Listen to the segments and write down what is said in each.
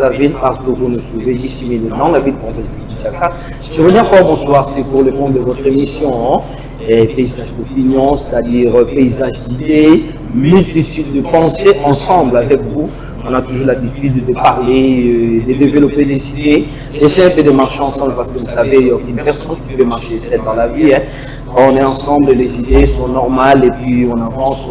Brazzaville, partout vous nous suivez, d'ici maintenant, la ville de Kinshasa. Je veux dire encore bonsoir, c'est pour le compte de votre émission, paysage d'opinion, c'est-à-dire paysage d'idées, multitude de pensées ensemble avec vous. On a toujours l'habitude de parler, de développer des idées, d'essayer un peu de marcher ensemble parce que vous savez, il n'y a aucune personne qui peut marcher seule dans la vie. Hein. On est ensemble, les idées sont normales et puis on avance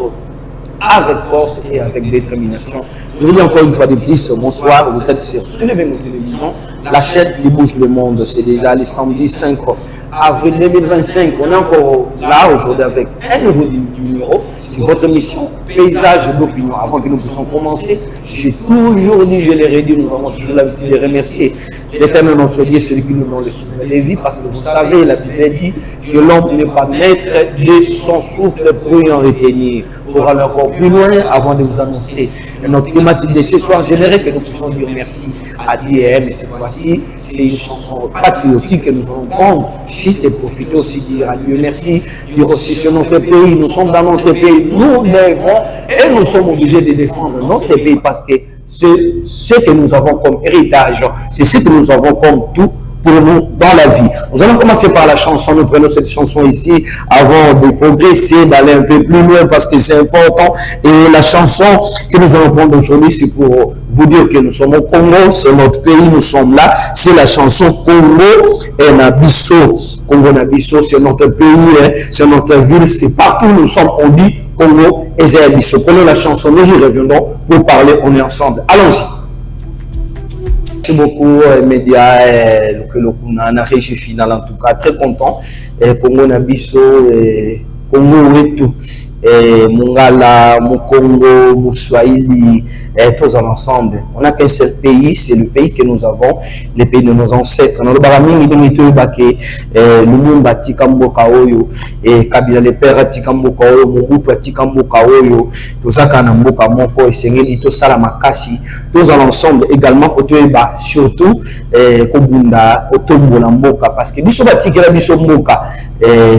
avec force et avec détermination. Je vous dis encore une fois de plus, bonsoir, vous êtes sur Soulevez nos télévisions, la chaîne qui bouge le monde, c'est déjà le samedi 5 avril 2025. On est encore là aujourd'hui avec un nouveau numéro. C'est votre émission Paysage d'opinion. Avant que nous puissions commencer, j'ai toujours dit, je l'ai redit, nous avons toujours l'habitude de remercier l'Éternel notre Dieu, celui qui nous donne le souffle de vie, parce que vous savez, la Bible dit que l'homme n'est pas maître de son souffle pour y en retenir. Pour aller encore plus loin, avant de vous annoncer notre thématique de ce soir, j'aimerais que nous puissions dire merci à Dieu. Mais cette fois-ci, c'est une chanson patriotique que nous allons prendre, juste et profiter aussi de dire à Dieu merci, dire aussi sur notre pays, nous sommes dans notre pays, nous devons et nous sommes obligés de défendre notre pays parce que ce que nous avons comme héritage, c'est ce que nous avons comme tout pour nous dans la vie. Nous allons commencer par la chanson. Nous prenons cette chanson ici avant de progresser, d'aller un peu plus loin parce que c'est important. Et la chanson que nous allons prendre aujourd'hui, c'est pour vous dire que nous sommes au Congo, c'est notre pays, nous sommes là. C'est la chanson Congo et Nabiso. Congo Nabiso, c'est notre pays, hein, c'est notre ville, c'est partout où nous sommes, on dit Congo et Nabiso. Prenons la chanson, nous y reviendrons pour parler, on est ensemble. Allons-y. Merci beaucoup, médias, que l'on a réussi final en tout cas, très content. Congo Nabiso, Congo et tout. Mongala, Mokongo, Mouswahili, tous ensemble. On n'a qu'un seul pays, c'est le pays que nous avons, le pays de nos ancêtres. Dans le Baraming, il y a le monde Tikamboka Oyo, et Kabila le père Tikamboka Oyo, Mobutu Tikamboka Oyo, tout ça Kanamboka Moko, et Sengeli, tout ça la Makasi, tous ensemble également, surtout, Kobunda, Otombo Namboka, parce que Biso Batikela Biso Mboka,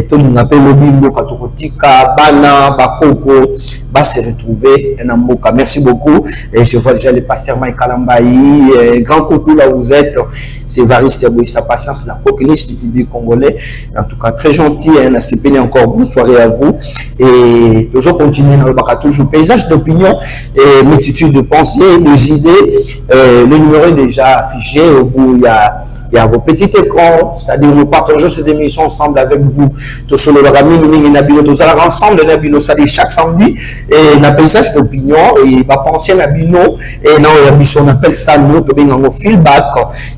tout le monde appelle le Bimboka, Tokotika, Bana, Bakoko va se retrouver en Amboka. Merci beaucoup. Et je vois déjà le pasteur Mike Kalambayi. Grand coucou là où vous êtes. C'est Variste sa patience, la coqueliche du public congolais. En tout cas, très gentil. C'est péné encore. Bonne soirée à vous. Et nous allons continuer dans le Baka toujours. Paysage d'opinion et multitude de pensées, de idées. Le numéro est déjà affiché. Au bout, il y a vos petits écrans, c'est-à-dire nous partageons cette émission ensemble avec vous. Tout sur le Rami, nous allons ensemble, c'est-à-dire chaque samedi, et un paysage d'opinion, et va penser à Nabino, et non, on appelle ça nous, on feedback,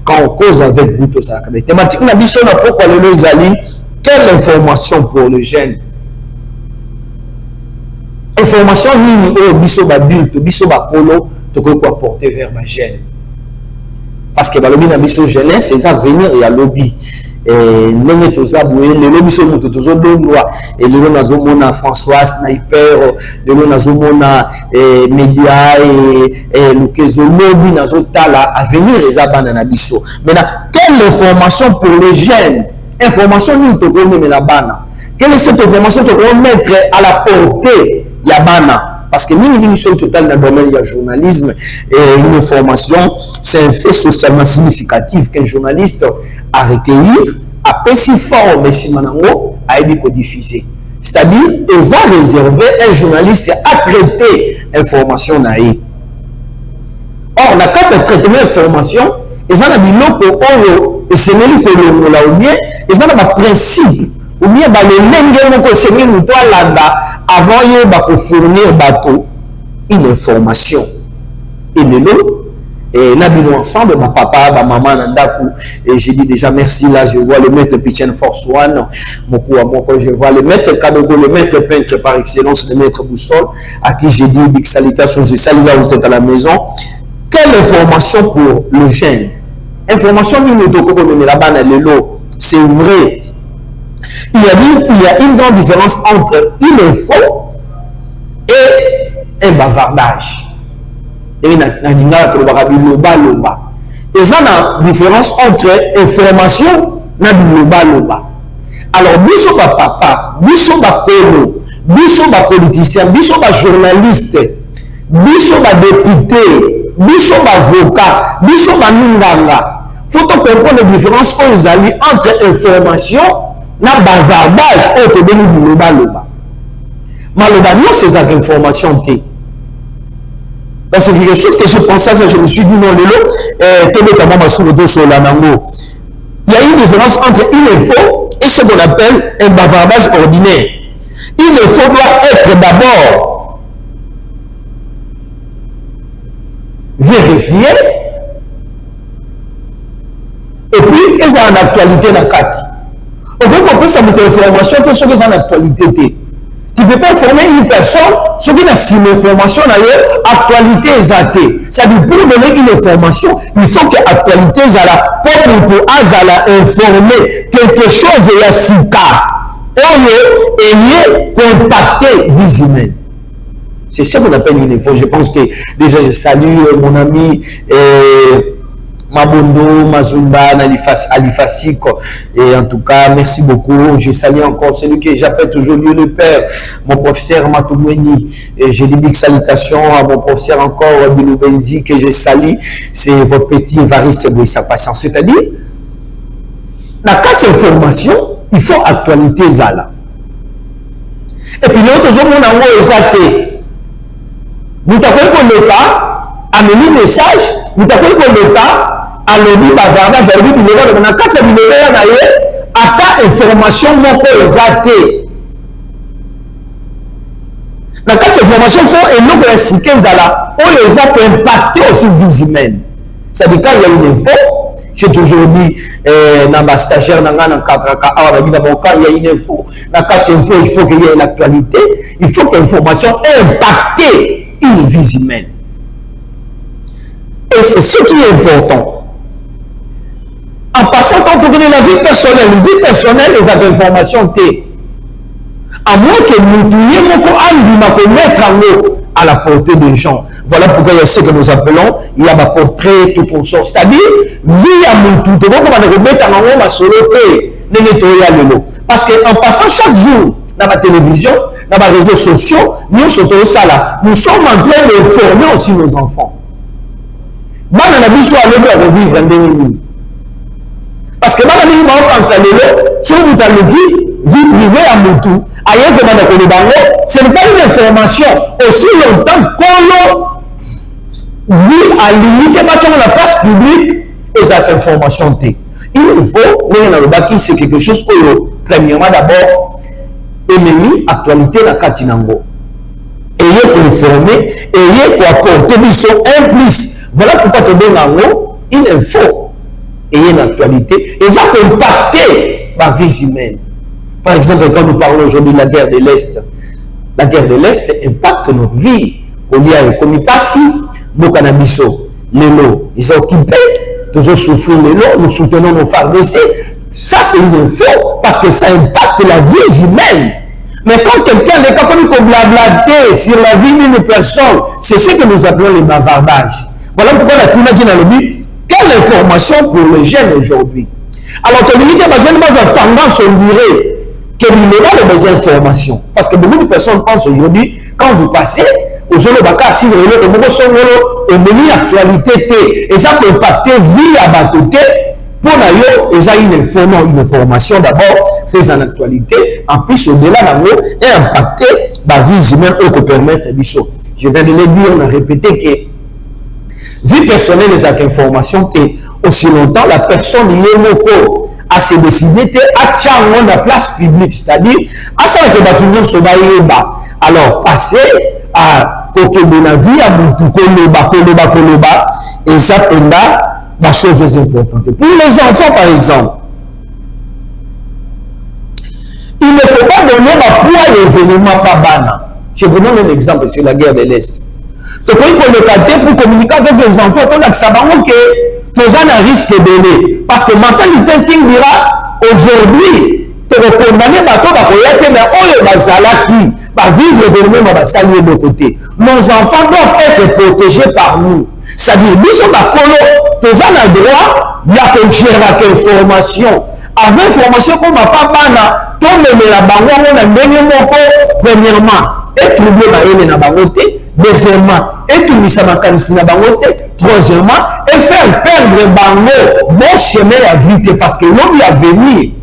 quand on cause avec vous, tout ça. Les thématiques, Nabiso, on a pourquoi les alliés, quelle information pour le jeune? Information, nous, biso badulte, biso bakolo, tu peux apporter vers ma jeune. Parce que le lobby na biso jeunesse, c'est à venir et à lobby. Et nous le lobby sont nous tous au loi. Et le lobby na François Sniper, le lobby na média et le kezo lobby na zotala à venir et à na biso. Maintenant, quelle information pour les jeunes? Information nous te connaît la bana. Quelle est cette information que on mettre à la portée ya bana? Parce que une émission totale dans le domaine du journalisme et une information, c'est un fait socialement significatif qu'un journaliste a recueilli, a si fort, mais si manango a été codifié. C'est-à-dire, ils ont réservé un journaliste à traiter l'information naïe. Or, la carte de traitement d'information, ils ont un biloko oro, et c'est même que l'on l'a oublié, ils ont un principe. Ou bien le même que c'est nous toi là-bas avant de fournir bateau une information et le lot et nous ensemble ma papa ma maman nandaku et j'ai dit déjà merci là je vois le maître Pichen Force One mon je vois le maître Kadogo le maître peintre par excellence le maître Boussole à qui j'ai dit big salutations je salue là vous êtes à la maison. Quelle information pour le jeune? Information nous nous là-bas dans le lot, c'est vrai. Il y a une grande différence entre une info et un bavardage. Il y a une différence entre information et loba. Alors, biso ba papa, biso ba polo, biso ba politicien, biso ba journaliste, biso ba député, biso avocat, biso banunganga. Faut comprendre la différence entre information et bavardage entre les loba. Maloba, non, c'est cette information. Donc, c'est quelque chose que je pensais, je me suis dit, non, il y a une différence entre une info et ce qu'on appelle un bavardage ordinaire. Une info doit être d'abord vérifiée et puis ils ont en actualité la carte. On veut qu'on puisse avoir une information sur ce qu'ils ont en actualité. Tu ne peux pas former une personne sur qui une information d'ailleurs, actualité exatée. Ça veut dire pour donner une information, il faut que l'actualité soit là pour informer quelque chose de la SICA. On est contacté des humains. C'est ça qu'on appelle une info. Je pense que déjà je salue mon ami Mabondo, Mazumba, Alifasiko. Et en tout cas, merci beaucoup. Je salue encore celui que j'appelle toujours Dieu le Père, mon professeur Matoumeni. Et je dis big salutations à mon professeur encore, Bilou Benzi, que je salue. C'est votre petit Évariste de sa patience. C'est-à-dire, la carte d'information, il faut actualité Zala. Et puis, l'autre jour, on a un exaté. Nous avons le cas, amener un message, nous avons le cas, à l'objet bavardage, à l'objet du level, on a 4 000 à ta information, mon peu exaté. Dans 4 informations, il faut un nombre de cycles à la, on les a impacté aussi vie humaine. Ça veut dire qu'il y a une info, j'ai toujours dit, dans ma stagiaire, dans mon cas, il y a une info. Dans 4 infos, il faut qu'il y ait l'actualité, il faut que l'information impacte une vie humaine. Et c'est ce qui est important. En passant, quand on connaît la vie personnelle les informations T. À moins que nous puissions mettre en haut à la portée des gens. Voilà pourquoi il y a ce que nous appelons, il y a ma portrait, tout pour sort. C'est-à-dire, vie à mon tout. Comment on va mettre en haut ma solo T. Parce qu'en passant chaque jour dans ma télévision, dans mes réseaux sociaux, nous sommes en train de former aussi nos enfants. Moi, on a besoin de revivre un demi. Parce que quand on pense à l'élo, si vous avez dit, vie privée à Moutou, ailleurs que ce n'est pas une information. Aussi longtemps qu'on vit à limite de la place publique et cette information. Il faut, c'est quelque chose que, premièrement, d'abord, ennemi, actualité, la Katinango. Ayez pour informer, ayez pour apporter un plus. Voilà pourquoi tu donnes en haut une info. Et une actualité, et ça peut impacter la vie humaine. Par exemple, quand nous parlons aujourd'hui de la guerre de l'Est impacte notre vie. Comme il passe, nos cannabis, les lots, ils sont occupés, nous avons souffert les lots, nous soutenons nos pharmacies. Ça, c'est une info, parce que ça impacte la vie humaine. Mais quand quelqu'un est capable de blablater sur la vie d'une personne, c'est ce que nous appelons les bavardages. Voilà pourquoi la Touna dit dans le but. Quelle information pour les jeunes aujourd'hui? Alors, que l'unité basée a tendance à dirait que nous n'avons pas les informations. Parce que beaucoup de personnes pensent aujourd'hui, quand vous passez, aux Zolobaka, si vous voulez, au menu actualité, et ça peut impacter vie à bas côté, pour d'ailleurs, et ça une information d'abord, c'est en actualité, en plus au-delà d'abord, et impacter la vie humaine au que permettre les choses. Je viens de le dire, on a répété que vie personnelle et information que aussi longtemps la personne liée à se décider à tchangon la place publique, c'est-à-dire à ça que batunion se va alors passer à côté de la vie à Moutou Koloba et ça pendant la chose importante. Pour les enfants par exemple, il ne faut pas donner la poids à l'événement pas banal. Je vous donne un exemple sur la guerre de l'Est. Tu peux pour communiquer avec les enfants, on a que ça va que tu as un risque donné. Parce que mentalité qui dira aujourd'hui, tu vas condamner bateau, mais on est salaki, va vivre l'événement, va saluer de côté. Nos enfants doivent être protégés par nous. C'est-à-dire, nous sommes à Colo, tu as un droit, il y a que gérer l'information. Avec l'information qu'on n'a pas bana, tu as la banque, on a gagné mon corps, premièrement, et trouver la haine dans la beauté. Deuxièmement, et tout ça makanisi na bango te. Troisièmement, et faire perdre bango bon chemin à vite parce que l'homme y a venu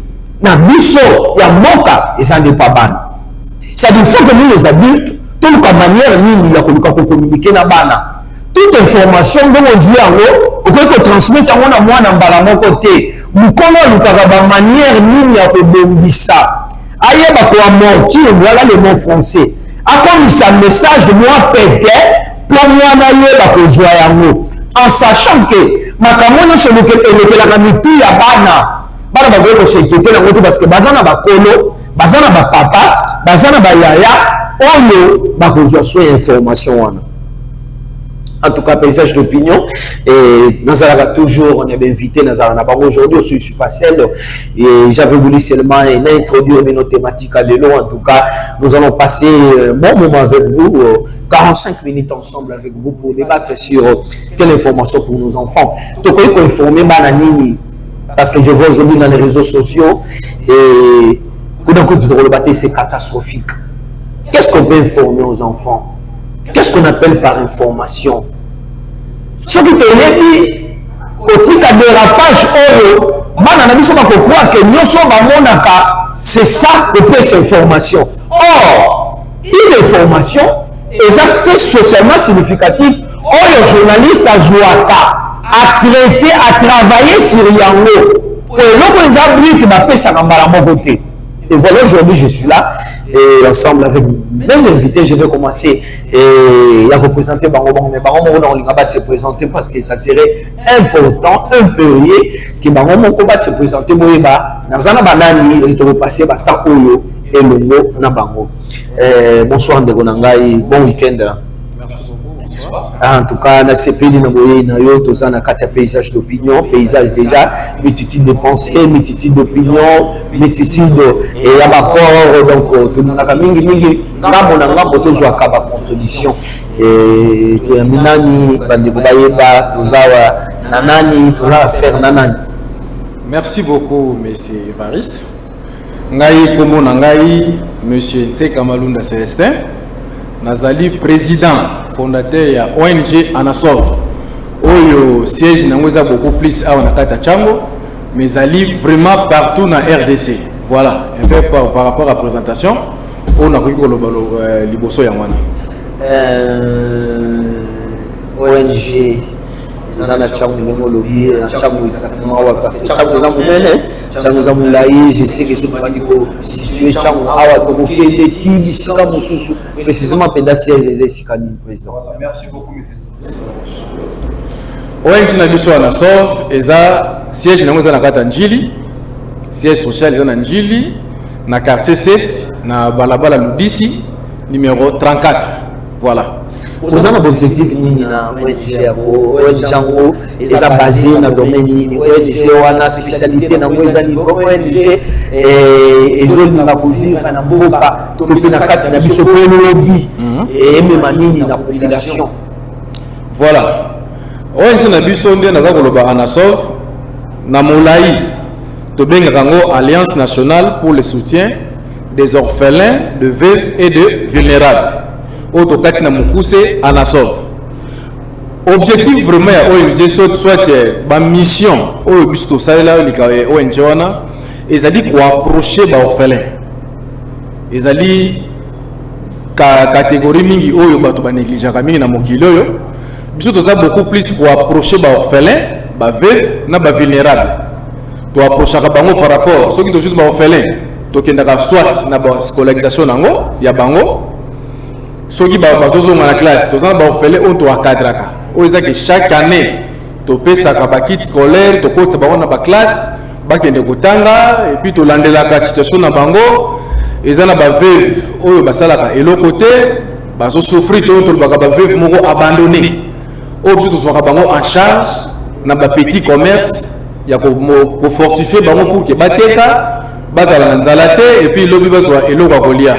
na biso ya moka et ça n'est pas ban. Ça veut dire que nous les adultes toute manière nini ya communiquer na bana. Toute information dont on dit yango, on peut transmettre à na mwana mbala moko te. Mukono lukaka ba manière nini ya kobongisa. Ayeba ko amortir, voilà le mot français. Akomisa message de moi pété pour moi na yeba ko zwa yango. En sachant que makamona se lekelaka na mitu ya bana. Bana ba ko sekete na ngoto parce que bazana ba kolo, bazana ba papa, bazana ba yaya, oyo ba ko zwa so information wana. En tout cas, paysage d'opinion. Et Nazaraka toujours, on est invité Nazaraka. Aujourd'hui, je suis pas seul. Et j'avais voulu seulement introduire nos thématiques à l'élo. En tout cas, nous allons passer un bon moment avec vous, 45 minutes ensemble avec vous pour débattre sur quelle information pour nos enfants. Donc, il faut informer Bananini. Parce que je vois aujourd'hui dans les réseaux sociaux et tout d'un coup, c'est catastrophique. Qu'est-ce qu'on peut informer aux enfants? Qu'est-ce qu'on appelle par information? Ce qui est dit, au titre de dérapage, c'est ça le plus information. Or, une information est fait socialement significatif. Or, le journaliste a joué à traiter, à travailler sur Yango. Et voilà, aujourd'hui, je suis là et ensemble avec mes invités, je vais commencer à représenter Bango. Mais Bango, on va se présenter parce que ça serait important, impérieux, que Bango va se présenter. Nazana Banani, et on va passer par Takoyo et le mot Nabango. Bonsoir, Ndegonangai, bon week-end. Merci beaucoup. En tout cas, on a ces pays de paysage d'opinion, paysage déjà, multitude de pensées, multitude d'opinions, multitude et à ma donc tout le monde a mingi contribution et minani bandibubayeba tozawa nanani toza faire nanani. Merci beaucoup, monsieur Evariste. Ngai komo nangai monsieur Ntseka Malunda Célestin. Nazali président fondateur ya ONG Anasov. Oyo siège nangoza beaucoup plus à Nakata Chango, mais zali vraiment partout na RDC. Voilà, un peu par rapport à la présentation, on a regardé le liboso ya mwana. ONG Zana Chango ngo lobi na Chango exactement parce que Chango za munene, Chango za mulai, je sais que ce pas ko situé Chango awa to kokete tibi sika mususu précisément pédacier les sikani président. Merci beaucoup monsieur. ONG na biso Anasov eza siège nango za na kata Njili, siège social eza na Njili na quartier 7 na balabala Ludisi numéro 34. Voilà. Vous avez un objectif nini na ONG yango eza basé na domaine nini ONG wana spécialité na mweza ni ONG ezolinga kovivre na mboka to pe na kati na biso pe lobby et même nini na population. Voilà. ONG na biso nde naza koloba Anasov na molai to bengaka ngo Alliance nationale pour le soutien des orphelins, de veuves et de vulnérables. Auto katina mukuse Anasov. Objectif vraiment ya ONG soit ba mission oyo biso salela lika ONG wana ezali ko approcher ba orphelin. Ezali catégorie mingi oyo bato ba négligeaka mingi na mokili oyo. Biso toza beaucoup plus pour approcher ba orphelin, ba veuve na ba vulnérable. To approcher bango par rapport ceux qui toujours ba orphelin, to kendaka soit na ba scolarisation nango ya bango. Soki bazozonga na classe, tozana ba orphelin on to akadraka. Oza que chaque année to pesa ka ba kit scolaire, to kota ba na ba classe, ba kende kotanga et puis to landela ka situation na bango, ezana ba veuve oyo basalaka eloko te, bazo souffrir to ba veuve moko abandonné. Oyo to soka bango en charge na ba petit commerce ya ko fortifier bango pour que bateka bazala nzala te et puis lobi bazwa eloko kolia.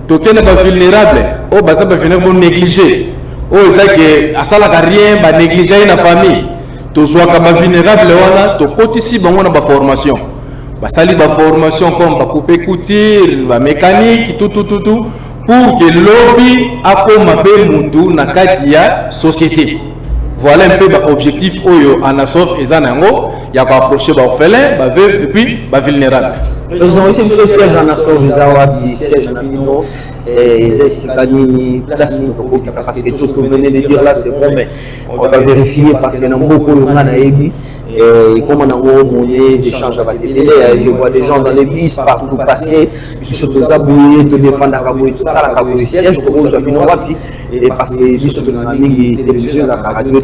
Tokene ba vulnérable o baza ba vulnérable négligé o ezaki asala ka rien ba négliger na famille to zwaka ba vulnérable wana to kotisi bango na ba formation basali ba formation comme ba couper couture ba mécanique tout pour que lobby akoma pe mundu na kati ya société. Voilà un peu l'objectif oyo Anasof et Zanango, il y a pas approché ba orphelin, ba veuve et puis ba vulnérable. Président, aussi le siège Anasof, ils ont siège Napino et Zessikani, place parce que tout ce que vous venez de dire là c'est bon, mais on va vérifier parce que dans beaucoup de gens et comme on a monnaie d'échange avec les télé, je vois des gens dans les bis partout passer, surtout abouillés, te défendre à Kaboui, tout ça, la Kaboui siège, tout le monde et parce que juste de la ligne télévision à radio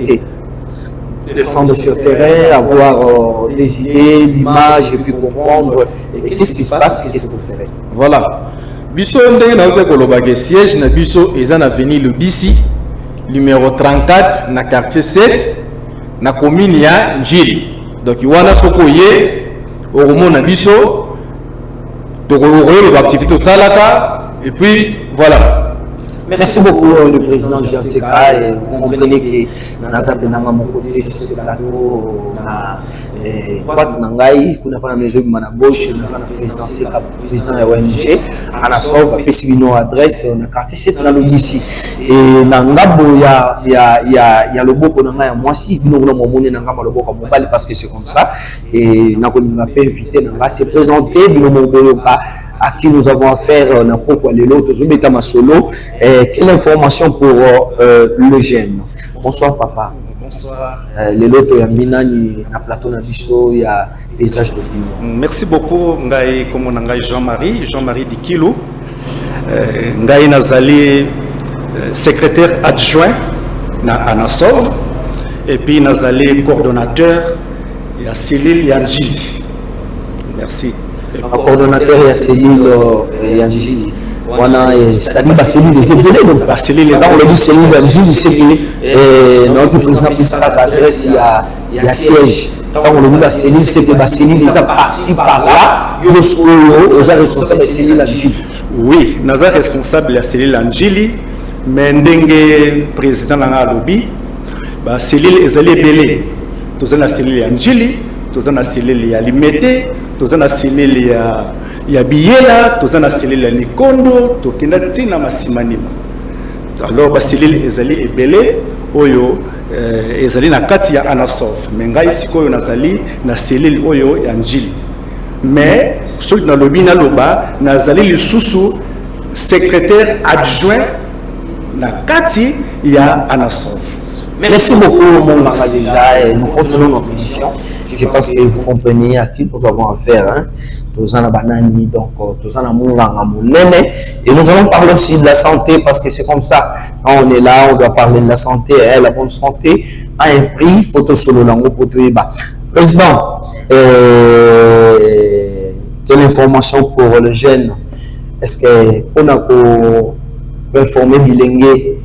descendre sur le terrain, avoir des idées, l'images et puis comprendre qu'est-ce qui se passe et qu'est-ce que vous faites. Voilà. Bisso ndenge na ote kolobake siège na biso eza na avenue le Disi numéro 34 na quartier 7 na commune ya Njili. Donc wana soko ye okomona biso tokoyoka activité salaka et puis voilà. Merci beaucoup le président Giantseka et vous comprenez que dans un peu mon côté sur ce plateau Kwat Nangai, qu'on a pas la maison de ma gauche, dans le président de la ONG, Anasof, a fait une adresse, on a quartier 7 dans le ici. Et Nangabo, il y a le beau qu'on a moi aussi, nous avons mon Nangama le beau comme mobile parce que c'est comme ça. Et nous avons invité, nous avons se présenter, nous avons à qui nous avons affaire, n'importe quoi, les autres, nous solo. Quelle information pour le jeune? Bonsoir papa. Bonsoir. Les lotos ya minani na plateau na biso ya paysage d'opinion. Merci beaucoup ngai comme ngai Jean-Marie Dikilo. Ngai nazali secrétaire adjoint na Anasof et puis nazali coordonnateur ya cellule Yanji. Merci. Coordonnateur ya cellule Yanji. Wana c'est-à-dire la cellule des ébélés donc la cellule là on le dit cellule Yanji c'est que notre président Pisaka adresse il y a siège. Quand on le dit la cellule c'est que la cellule les a passé par là ils sont responsables de la cellule Yanji. Oui, nous sommes responsables de la cellule Yanji mais ndenge président na lobby ba cellule ezali ebele. Tous la cellule Yanji, tous la cellule ya Limete, tous la cellule ya Biela, tous la cellule ya Nikondo, tokenda tina masimanima. Alors ba cellule ezali ebele oyo ezali na kati ya Anasof. Mais ngai sikoyo nazali na cellule oyo ya Njili. Mais soki na lobi na loba nazali lisusu secrétaire adjoint na kati ya Anasof. Merci beaucoup, mon Mara déjà, et nous continuons notre émission. Je pense que vous comprenez à qui nous avons affaire. Hein. Tous en banani, donc tous en et nous allons parler aussi de la santé parce que c'est comme ça. Quand on est là, on doit parler de la santé. Et la bonne santé a un prix. Photo solo lango potoeba. Président, quelle information pour le jeune? Est-ce qu'on a pour informer Bilingue?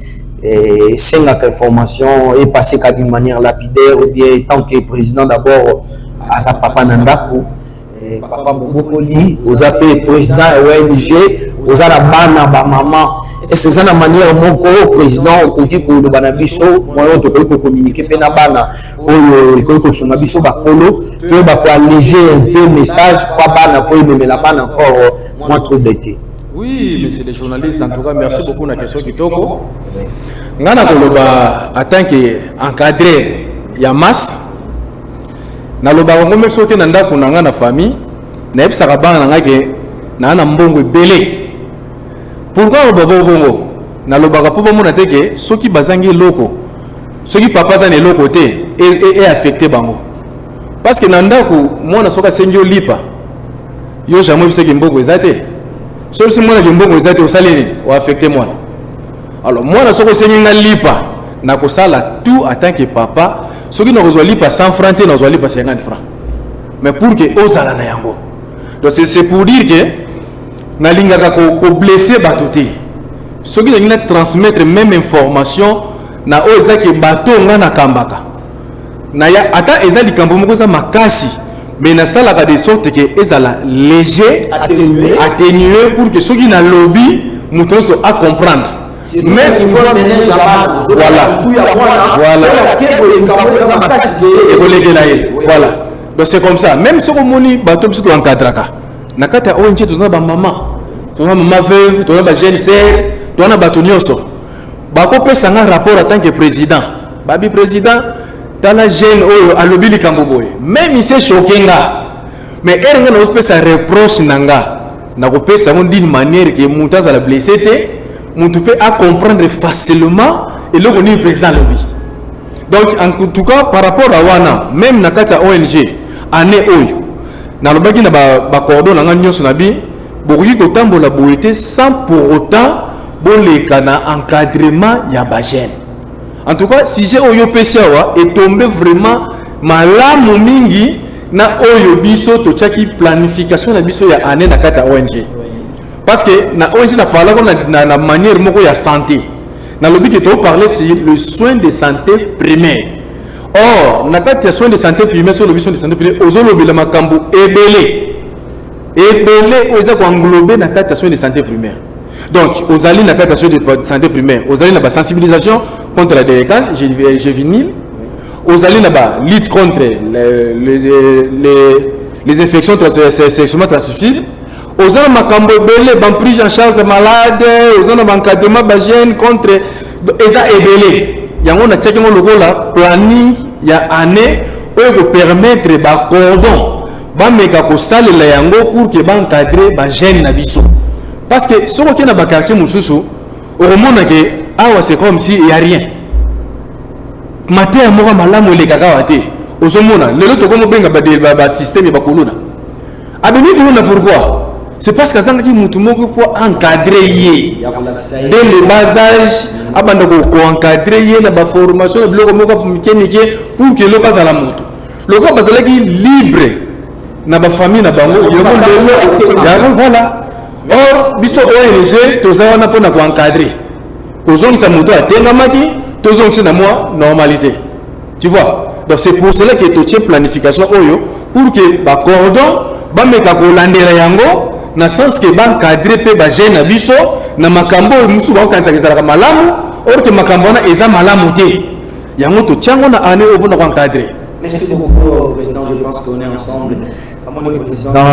Et c'est une information est passée d'une manière lapidaire ou bien tant que président d'abord à sa papa Nandaku papa Mobokoli aux appels président ONG aux arabana ba maman et c'est ça la manière mon président au dit que le banabiso moi on te communiquer pena bana ou que son abiso ba kolo que ba ko alléger un peu message pas bana pour me la bana encore moins trop d'été. Oui, monsieur les journalistes, en tout cas, merci beaucoup pour la question qui toko. Ngana koloba en tant qu'encadré ya masse na loba ngombe soki na ndako na ngana famille na epsaka bana na ngake na na mbongo ebele. Pourquoi loba bongo na loba ka poba mona teke soki bazangi loko soki papa za ne loko te et affecté bango. Parce que na ndako mona soka senjo lipa yo jamais biseki mbongo ezate. Sauf si moi je mbongo ezate au salini ou affecté moi. Alors moi na soko senga lipa na ko sala tout en tant que papa, ce qui nous lipa 100 francs te nous lipa 50 francs. Mais pour que osala na yango. Donc c'est pour dire que na lingaka ko blesser batoté. Ce qui na transmettre même information na ozaki bato nga na kambaka. Na ya ata ezali kambo moko za makasi. Mais na sala ka de sorte que ezala léger, atténué pour que ceux qui na lobby mouton so à comprendre. Mais il faut ménager voilà. Voilà. Donc c'est comme ça. Même si on moni bateau biso encadraka. Na kata ONG tous na ba maman. tona maman veuve, tona ba jeune sœur, tona bato nyonso. Bako pesa nga rapport en tant que président. Babi président, tala jeune oyo alobi likambo boye. Même il s'est choqué nga. Mais elle nga na pesa reproche nanga. Na ko pesa mon d'une manière que muta za la blessé té, mutu peut à comprendre facilement et le connaît président lobby. Donc en tout cas par rapport à wana, même na kata ONG, année oyo. Na lobaki na ba cordon na nga nyonso na bi, bokoki ko tambola boité sans pour autant boleka na encadrement ya ba jeune. En tout cas, si j'ai oyo PCA est tombé vraiment malamu mingi na oyo biso to chaki planification na biso ya année na kata ONG. Parce que na ONG na parla na manière moko ya santé. Na lobi que to parler sur le soin de santé primaire. Or, na kata soin de santé primaire sur le soin de santé primaire, ozolobi la makambo ebele. Ebele oza ko englober na kata soin de santé primaire. Donc, aux alliés de la santé primaire, aux alliés de la sensibilisation contre la délinquance juvénile, aux alliés de la lutte contre les infections sexuellement transmissibles, aux alliés de la prise en charge des malades, aux alliés de l'encadrement bagène contre les il y a un planning, il y a une année pour permettre de cordon, pour que encadrer les jeunes na biso. Parce que ce qui est dans le quartier Moussoussou, au moment où c'est comme si il n'y a rien. Maté à moi, malam ou les kakawaté. Au somona, le lot comme un système et bakuluna. Abini kuluna pourquoi? C'est parce que ça qui moutoumoko pour encadrer dès le bas âge, abandonner pour encadrer la formation de bloc pour que le pas à la moto. Le corps est libre. Na ba famille na bango, voilà. Or, biso ONG, tous on a pour encadrer. Tous on sa moto à tengamaki, tous on na moi normalité. Tu vois? Donc c'est pour cela que tu tiens planification oyo pour que ba cordon ba meka ko landela yango na sens que ba encadrer pe ba jeune biso na makambo musu ba kanza kezala malamu or que makambo na eza malamu te. Yango to tiango na ane obo na encadrer. Merci beaucoup, Président. Je pense qu'on est ensemble. Le Président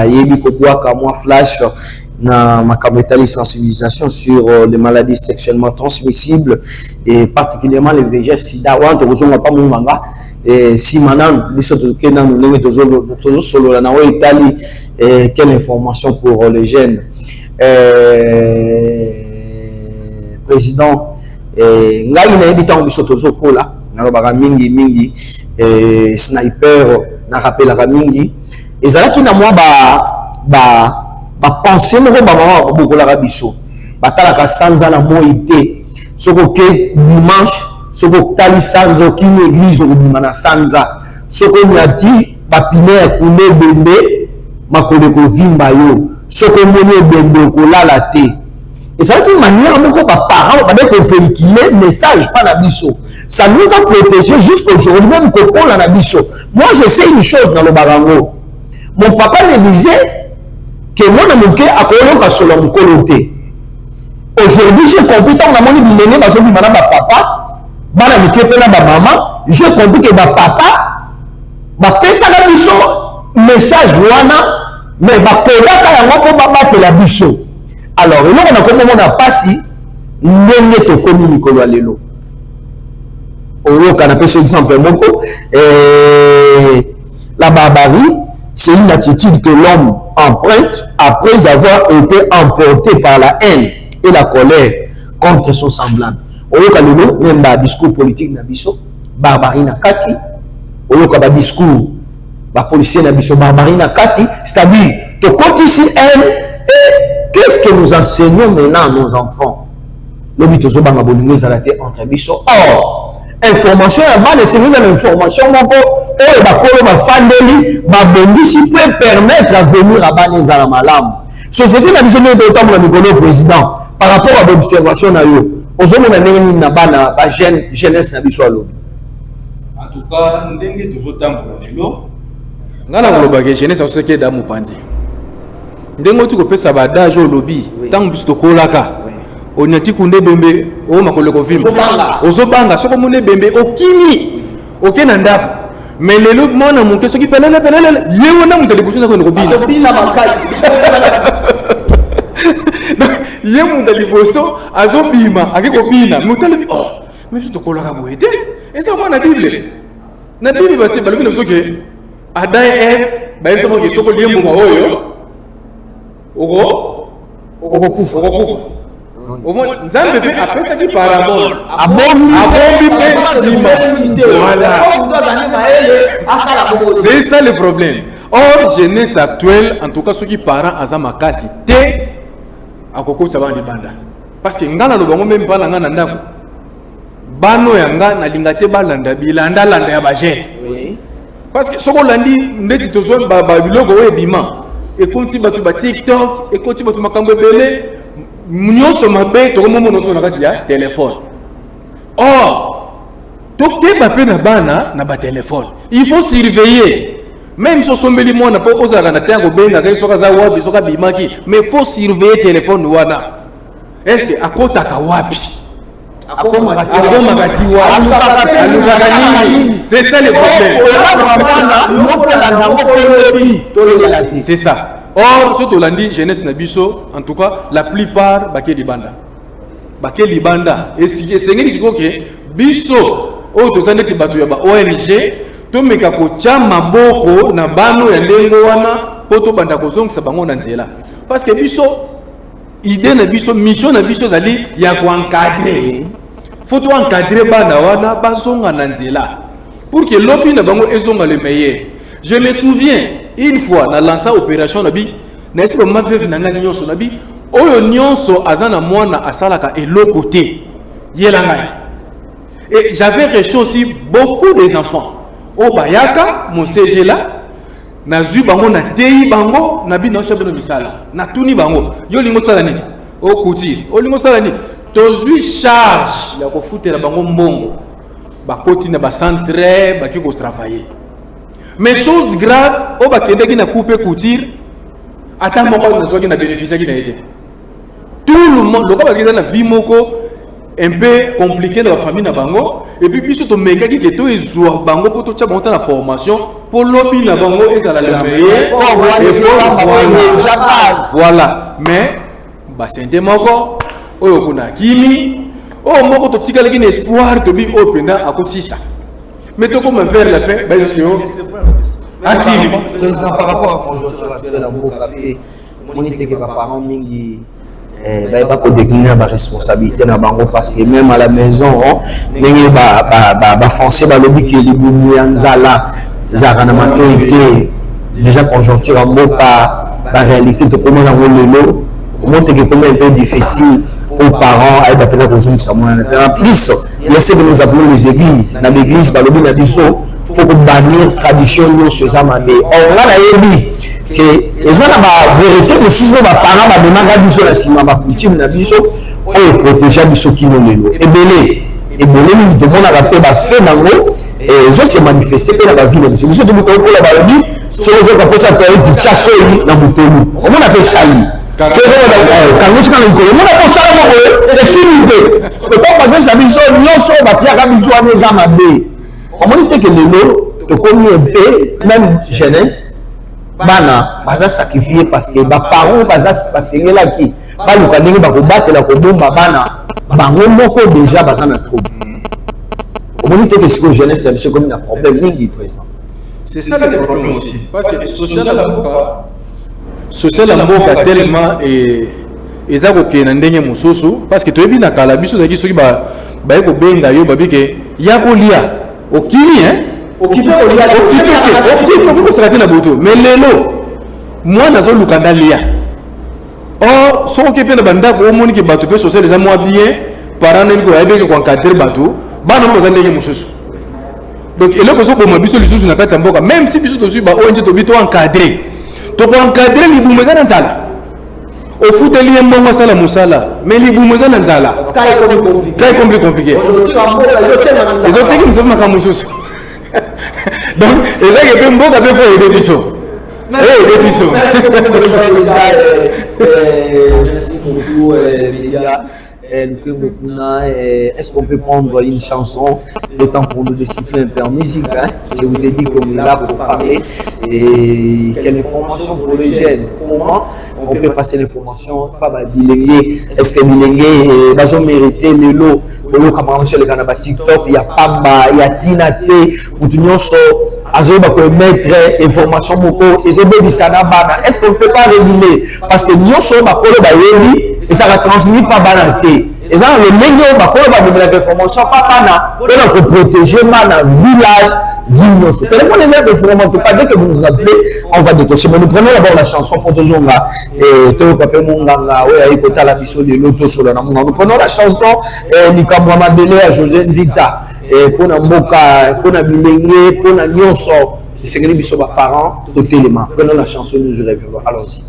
Yebi Koboaka, moi flash na makambo sensibilisation sur les maladies sexuellement transmissibles et particulièrement les VIH/SIDA. Ou en pas mon manga. Et si maintenant nous sommes solo na Italie, quelle information pour les jeunes? Président, ngai na ebitango biso tozokola na mingi sniper na rappelaka mingi ezalaki na mwa ba penser moko ba mama bokolaka biso batalaka sanza na moi te soko ke dimanche soko tali sanza okini église okudima na sanza soko nyati bapine ya kune bembe makole kovimba yo soko moni bembe okolala te ezalaki manière moko baparent badeko véhiculer message pa na biso. Ça nous a protégés jusqu'aujourd'hui, même que pour la biso. Moi, je sais une chose dans le barango. Mon papa me disait que moi, je suis à Colomba sur le coloté. Aujourd'hui, j'ai compris que mon billet, parce que mon papa, maman, j'ai compris que mon papa, ma pesa la biso, message wana, mais ma papa, pour battre la biso. Alors, nous, on a comme on a passé, nous, on a connu Nicolas Lelo. On a pris cet exemple. La barbarie, c'est une attitude que l'homme emprunte après avoir été emporté par la haine et la colère contre son semblable. On a même un discours politique na biso, barbarie na kati. On a un discours, la policier na biso, barbarie na kati. C'est-à-dire, que quand ici haine, et qu'est-ce que nous enseignons maintenant à nos enfants? Le but de banga bolingo zalate entre biso. Or, information ya bana c'est vous avez information moko et ba kolo ba fandeli ba bondisi peut permettre à venir à bana za la malam. Société na biso de temps le Nicolas président par rapport à l'observation na yo. Ozomona ndenge na bana ba jeunesse na biso alo. En tout cas, ndenge toujours tambola lelo. Ngala ngoloba ke jeunesse so ke da mupandi. Ndenge tu ko pesa ba dajo lobby tangu biso to kolaka. Onyati kunde bembe o makole ko vimba ozobanga soko mune bembe okimi okena ndapo mais lelo mona monke soki pelele yewo na mutele kusuna ko bina bina makazi ye munda liboso azobima akikobina mutalebi oh mais je te kolaka boyete et ça na bible bati balobi na soke Adam et Ève ba yeso ke soko liembo ma oyo okokufa nzambe pe apesaki parabole abombi pe c'est ça le problème. Or jeunesse actuelle en tout cas ceux qui parents aza makasi te akokotsa bandi banda parce que ngana lo bango même pas na ngana ndako bano yanga na linga te balanda bilanda landa ya bagene parce que soko landi ndeti tozo ba biloko we bima et konti batu ba TikTok et konti batu makambo belé nyonso mabe to momo no so na kati ya téléphone. Or to te ba pe na bana na ba téléphone il faut surveiller. Même si on met moi n'a pas osé la terre au ben avec soka za wapi soka bimaki mais faut surveiller téléphone wana. Est-ce que akota ka wapi akoma kati c'est ça le problème. C'est ça. Or surtout l'andi jeunesse na biso en tout cas la plupart baké di banda et si c'est ngeli sikoke biso o to zande batu ya ba ONG to meka ko chama boko na bano ya ndengo wana poto banda ko zongisa bango na nzela parce que biso idée na biso mission na biso zali ya ko encadrer faut to encadrer bana wana bazonga na nzela pour que lobi na bango ezonga le meilleur. Je me souviens une fois na lança opération na bi na esi ba mafev na ngani nyonso na bi oyo nyonso azana mwana asalaka eloko te yela ngai et j'avais reçu aussi beaucoup des enfants o bayaka mon CG là na zu bango na tei bango na bi na chabino bisala na tuni bango yo lingo sala ni o kuti o lingo sala ni tozui charge ya ko futela bango mbongo bakoti na ba centre baki ko travailler mais chose grave o bakende ki na couper couture ata moko na zo ki na bénéficier ki na été tout le monde le ka ba na vie moko un peu compliqué dans la famille na bango et puis biso to meka ki keto ezwa bango poto tcha bango ta la formation pour lobi na bango ezala le meilleur voilà mais ba sente moko oyo kuna kimi o moko to tika leki espoir to bi openda akosisa mais to comme vers la fin ba yo akimi par rapport à conjoncture actuelle en Bokapé monité que parents mingi pas qu'on décline la responsabilité dans bango parce que même à la maison n'engé ba français ba lobby que les bounianzala zara na été déjà conjoncture en mot pas la réalité de comment on lelo monte que comment un peu difficile aux parents à d'appeler aux hommes ça moi c'est en plus laisser que nous appelons les églises dans l'église ba lobby na biso faut que bannir tradition nous sur ça mandé on a la yebi que les gens la vérité de six ans parents ba demanda biso la sima ba coutume na biso et protéger biso qui nous lelo et belé ni de mon la paix ba fait nango et ça c'est manifesté que la vie de biso biso de ko la ba lobby sur les autres ça peut être chasse na butolu on appelle ça c'est ça quand nous quand on a pensé à moi c'est fini c'est pas parce que ça biso non so ba pia ka biso à nos amabe on dit que lelo to komi ebe même jeunesse bana baza sacrifier parce que ba parents baza basengela ki ba luka ndenge ba ko batela ko bomba bana bango moko déjà baza na trouble on dit que ce que jeunesse c'est comme un problème mingi président c'est ça le problème aussi parce que social mboka tellement et eza ko kena ndenge mususu parce que toyebi na kala biso zaki soki ba ko benga yo babike ya ko lia okili okipe ko sera na boto mais lelo moi nazo lukanda lia or so okipe na banda ko moni ki bato pe social les moi bien parents ne ko ayebe ko encadrer bato bana mo zande ke mususu donc eloko so ko mabiso lisusu na kata mboka même si biso to su ba ONG to bito encadrer to ko encadrer li bumeza na nzala au foot lié mbongo sala musala mais li bumeza na nzala très compliqué aujourd'hui ils ont été comme ça mususu donc et là que mboka be faut aider biso merci beaucoup média est-ce qu'on peut prendre une chanson, le temps pour nous de souffler un peu en musique, hein? Je vous ai dit qu'on est là pour parler. Et quelle information pour les jeunes? Comment on peut passer l'information? Est-ce que Bilingue va mériter le lot? Sur le canal TikTok, il y a Pamba, il y a Tina T, ou tout le monde mettre information est-ce qu'on ne peut pas réguler? Parce que nous sommes et ça va transmettre par banalité. Et ça, le meilleur information, pour protéger le village. Téléphone les informations, pas dès que vous nous appelez, on va décocher. Mais nous prenons d'abord la chanson pour tous nous prenons la chanson Nikamwa Belé à José Nzita pour na Mboka, pour na Bilingue, pour na Nyonso, c'est que les parents tout élément. Prenons la chanson, nous reviendrons. Allons-y.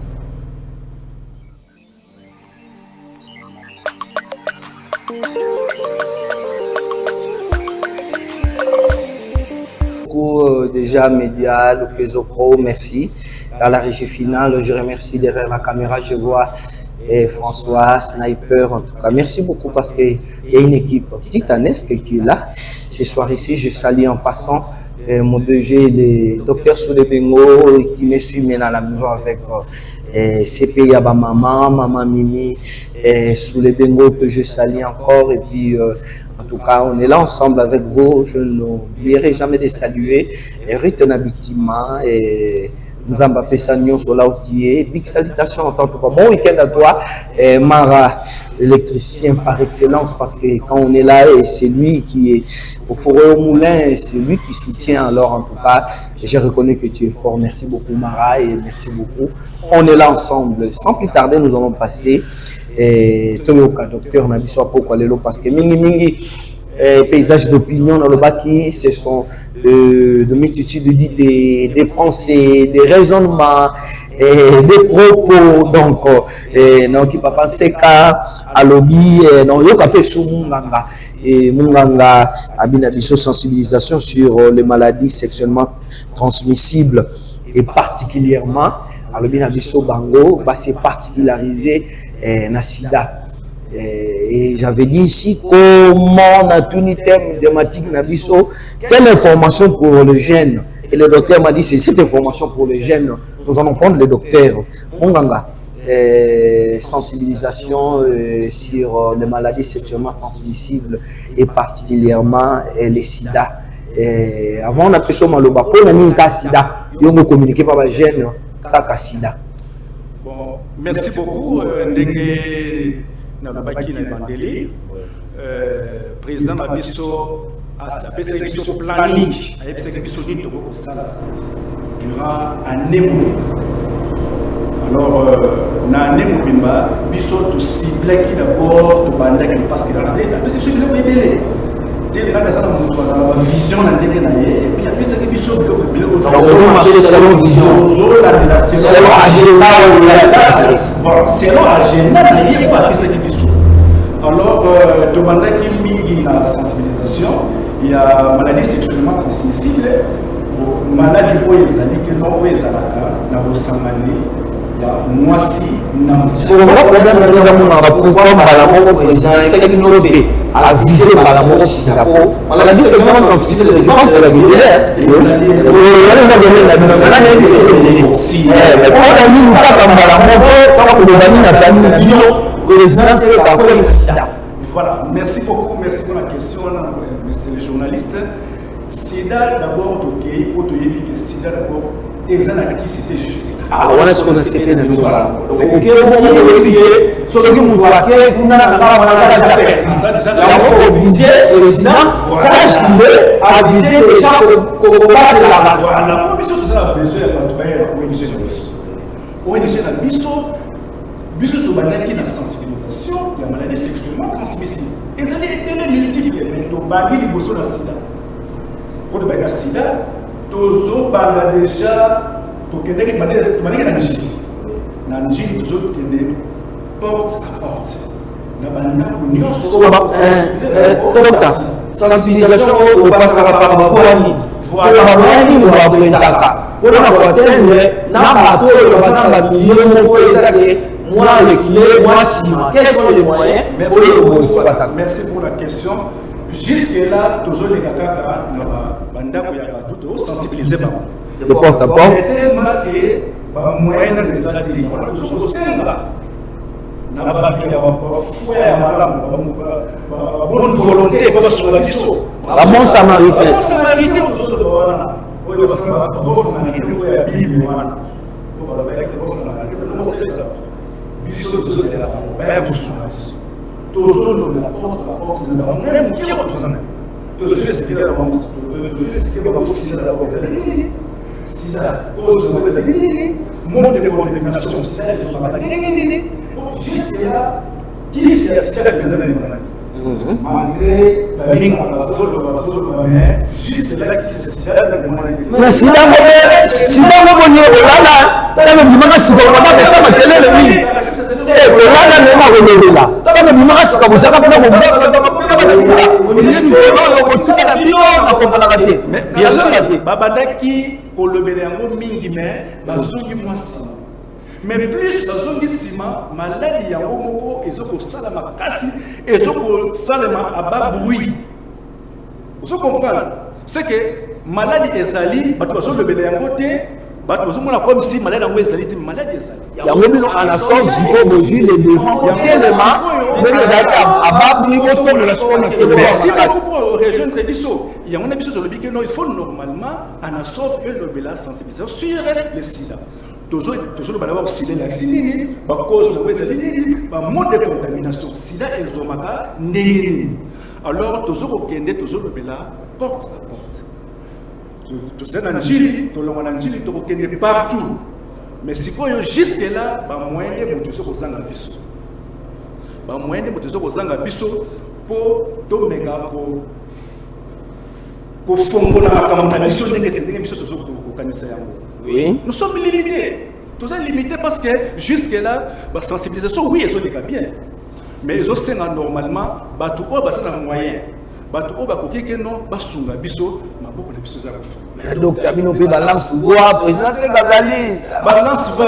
Déjà médias, le Peso Pro, merci. À la régie finale, je remercie derrière la caméra, je vois François, Sniper, en tout cas. Merci beaucoup parce qu'il y a une équipe titanesque qui est là. Ce soir ici, je salue en passant mon DG, le docteur Soule Bengo, qui me suit maintenant à la maison avec CP Yaba Maman Mimi, Soule Bengo que je salue encore. Et puis, en tout cas, on est là ensemble avec vous. Je n'oublierai jamais de saluer Ruth Nabitima et Nzamba Pessanyon Solaoutier. Big salutations en tant que bon week-end à toi, Mara, électricien par excellence, parce que quand on est là, c'est lui qui est au fourreau au moulin, c'est lui qui soutient. Alors, en tout cas, j'ai reconnu que tu es fort. Merci beaucoup, Mara, et merci beaucoup. On est là ensemble. Sans plus tarder, nous allons passer. Toyoka docteur na biso pourquoi lelo parce que mingi paysages d'opinion dans le baki, ce sont de multitudes d'idées, des pensées, des raisonnements, des propos. Donc non qui pas penser qu'à lobby non yo kapé sous munganga et munganga abina biso sensibilisation sur les maladies sexuellement transmissibles et particulièrement alobina biso bango bah c'est particularisé na sida. Et j'avais dit ici comment on a tout un thème thématique na biso, quelle information pour les jeunes. Et le docteur m'a dit c'est cette information pour les jeunes. Nous allons prendre le docteur Monganga. Sensibilisation sur les maladies sexuellement transmissibles et particulièrement les sida. Avant on a fait ça maloba pour na sida, on a communiqué par les jeunes kaka sida. Bon, merci beaucoup ndenge na babaki na bandeli président Mabiso a fait ce planning avec ce biso ni toko kosala durant année. Alors na année mobimba biso to cible qui d'abord to banda qui parce que la c'est ce que le belé dès là que ça nous pose la vision na ndenge na ye et puis après c'est biso que belé ko selon vision selon agenda na ye ko après c'est biso. Alors demanda qui mingi na sensibilisation il y a maladie sexuellement transmissible maladie ko ezali que non ko ezalaka na bosangani moi si non. C'est le problème de nous avons pourquoi Malamoko président c'est une autre à viser Malamoko Singapore. Maladie sexuellement transmissible, je pense que c'est la Bible. Mais on a mis une fois comme Malamoko, quand on a mis la famille, président c'est à quoi sida. Voilà, merci beaucoup, merci pour la question, monsieur le journaliste. Sida d'abord, pour te dire que Sida d'abord, exactement qui c'était juste. Ah, voilà ce qu'on a cité dans le voilà. C'est que le bon ce que nous doit faire, nous n'avons pas viser le président, sache qu'il est à viser déjà le combat de la vague. La commission de ça a besoin de la ONG. ONG na biso de banaki na sensibilisation, il y a maladie sexuellement transmissible. Et ça est multiple, mais to bandi liboso na sida. Pour de bandi sida, tozo banga déjà donc, il y a des porte à porte. Sensibilisation au passera par ma voix. Voilà, nous avons moi reculer, moi ciment. Quels sont les moyens pour les Merci pour la question. Jusque-là, toujours les gars, sensibiliser de porte à porte. Moyen de s'arrêter. Bonne volonté, la bonne samaritaine. Monde de coordination, qui s'est malgré mais si bien sûr, babadaki kolobeleango mingi mais bazongi mwasi. Mais plus bazongi sima maladie yango moko ezoko sala makasi ezoko salema aba bruit. Vous comprenez? C'est que maladie ezali bato bazolobeleango te bato bazomona comme si maladie yango ezali te maladie ezali. Yango bino ana sens ziko bozui les deux. Yango mais ezali aba bruit auto de la semaine que merci pour rejoindre biso. Yango na biso zolobi que non il faut normalement ana sauf et lobela sensibilisation sur les sida. Toujours le sida la sida, cause de mode de contamination, sida et zomaka négatif. Alors toujours au Kenya, toujours le bela porte à porte. Tout ça dans Chili, tout le monde en Chili, tout au Kenya partout. Mais si quoi jusque là, moyen de motivation aux Angabiso, moyen de motivation aux Angabiso pour tout méga pour fonder la contamination négative sur au Kenya. Oui. Nous sommes limités. Tout ça limité parce que jusque-là, la sensibilisation, oui, ils ont des cas bien. Mais ils ont normalement, tout le monde a un moyen. Tout le monde a un biso, beaucoup de biso. Mais docteur, nous avons balance voix, président Gazali. Balance voix,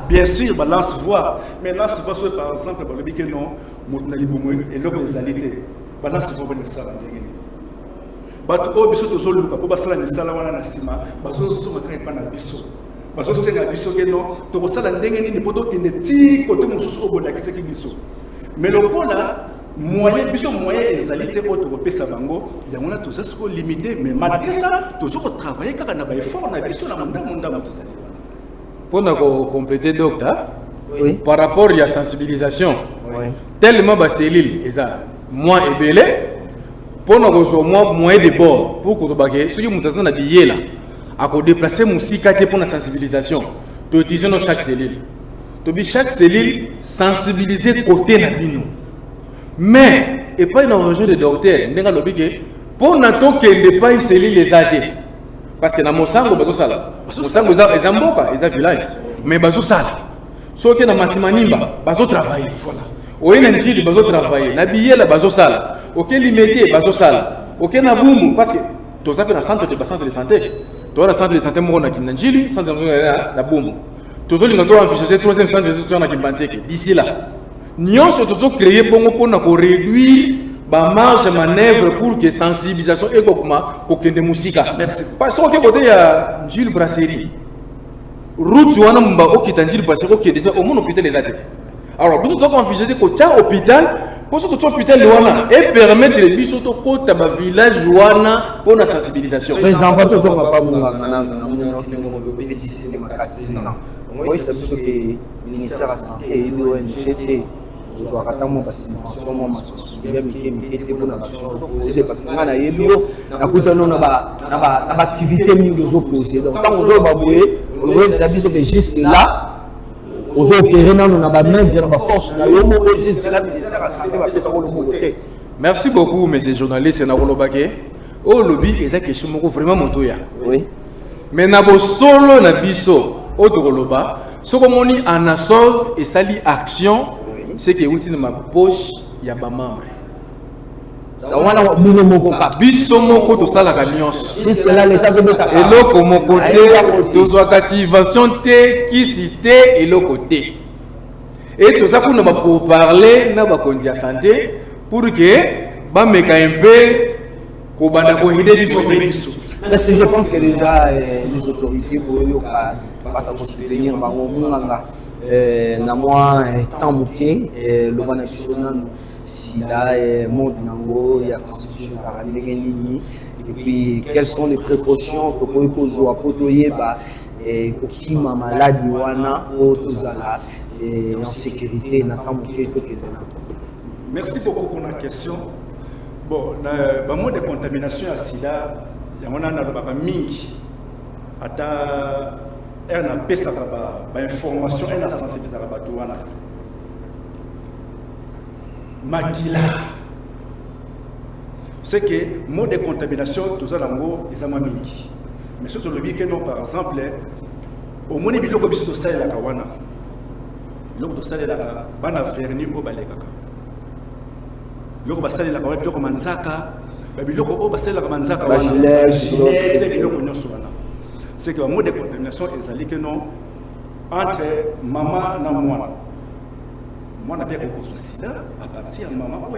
bien sûr, balance voix. Mais là, si vous par exemple, le bique non, et l'homme est alité. Balance voix, vous ça. Bato o biso to zoluka po basala ni sala wana na sima bazo so makaya pa na biso bazo senga biso keno to kosala ndenge nini poto kende ti kote mususu obola kiseki biso mais lokola moyen biso moyen ezali te ko to kopesa bango yango na to sako limité mais malgré ça to so travailler kaka na ba effort na biso na monda to sala pour na compléter docteur oui. Par rapport à la sensibilisation oui. Tellement ba cellule eza moins ébélé pour nous moyen de bord pour que ceux qui sont dans billet là à déplacer musika pour la sensibilisation de utiliser chaque cellule to chaque cellule sensibiliser côté na bino mais et pas une origine de docteur ndenga lobike pour na to kende pas cellule les até parce que na mosango bazo sala mosango za mboka eza village mais bazo sala so que na masimanimba bazo travailler voilà oyena njili bazo travailler na billet la bazo sala ok limité bazo sala ok na bumbu parce que to ça fait na centre de santé to na centre de santé mo na kinanjili centre de na bumbu to zo linga to envisager troisième centre de santé na kimbanteke d'ici là nyonso to zo créer bongo pona ko réduire ba marge de manœuvre pour que sensibilisation et ko kende musika merci parce que côté ya njili brasserie route wana mba okita njili brasserie ok déjà au monde hôpital les até alors vous devez envisager que tu as hôpital pour ce que tu as hôpital et permettre les biso to kota ba village wana pour la sensibilisation. Président Fatou Zonga pas bunga na qui nous bénéficier de ma casse président. Oui, c'est ce que le ministère de la santé et l'ONGT nous soit ratamment parce que sûrement ma bien qui était pour l'action opposée parce que na yebio na kutano na ba activité mingi opposée. Donc quand on zo ba boué, le service que jusque là aux opérés non on a pas même bien force na yo mo juste la ministère de la santé parce que ça va le monter. Merci beaucoup messieurs journalistes na Rolobake. Oh lobby eza question moko vraiment motoya. Oui. Mais na bo solo na biso o to Roloba, so comme on anasov et sali action, c'est que ultime ma poche ya ba membre. wana bino moko ka biso moko tosalaka nyonso puisque là l'état zobeta eloko moko te tozwaka subvention te kisi te eloko te et toza kuna baparler na bakonzi ya santé pour que bameka un peu kobanda kohide biso. Parce que je pense que déjà les autorités pour soutenir bango munganga na moi tant moké le bana bisonano sida monde nango ya transmission za ndenge nini et puis quelles sont les précautions pour kozwa potoyeba kokima maladie wana pour tozala en sécurité na tant moké to kedena. Merci beaucoup pour la question. Bon, dans le mode de contamination à sida, il y a un mingi. Ata na pesa ba information et na sensibilisation ba tuwana. Makila. C'est que mode de contamination tous alango ezama mingi. Mais sur le week non par exemple au moni biloko biso to sala la kawana. Biloko to sala la bana verni ko baleka. Biloko basala la kawana biloko manzaka, biloko o basala la manzaka wana. Biloko nyonso wana. C'est que le mode de contamination est que non entre maman et moi. Moi, je n'ai pas de sida à partir de maman.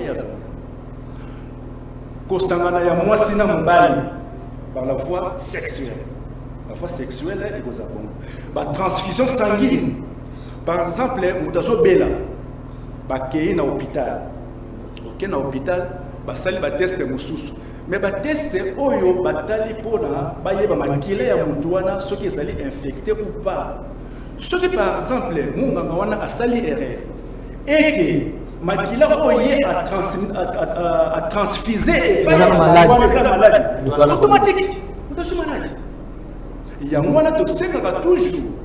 Constamment, il y a moi qui par la voie sexuelle. La voie sexuelle, il y a une transfusion sanguine. Par exemple, nous avons Bella, qui est dans l'hôpital. Qui est dans l'hôpital, il y a des tests de moussous. Mais les tests oyo batali pona bayeba makile ya mutu wana soki ezali infecté ou pas. Soki par exemple munganga wana asali erreur et que makila oye a transfuser malade automatique mutu malade. Ya mwana to sengaka toujours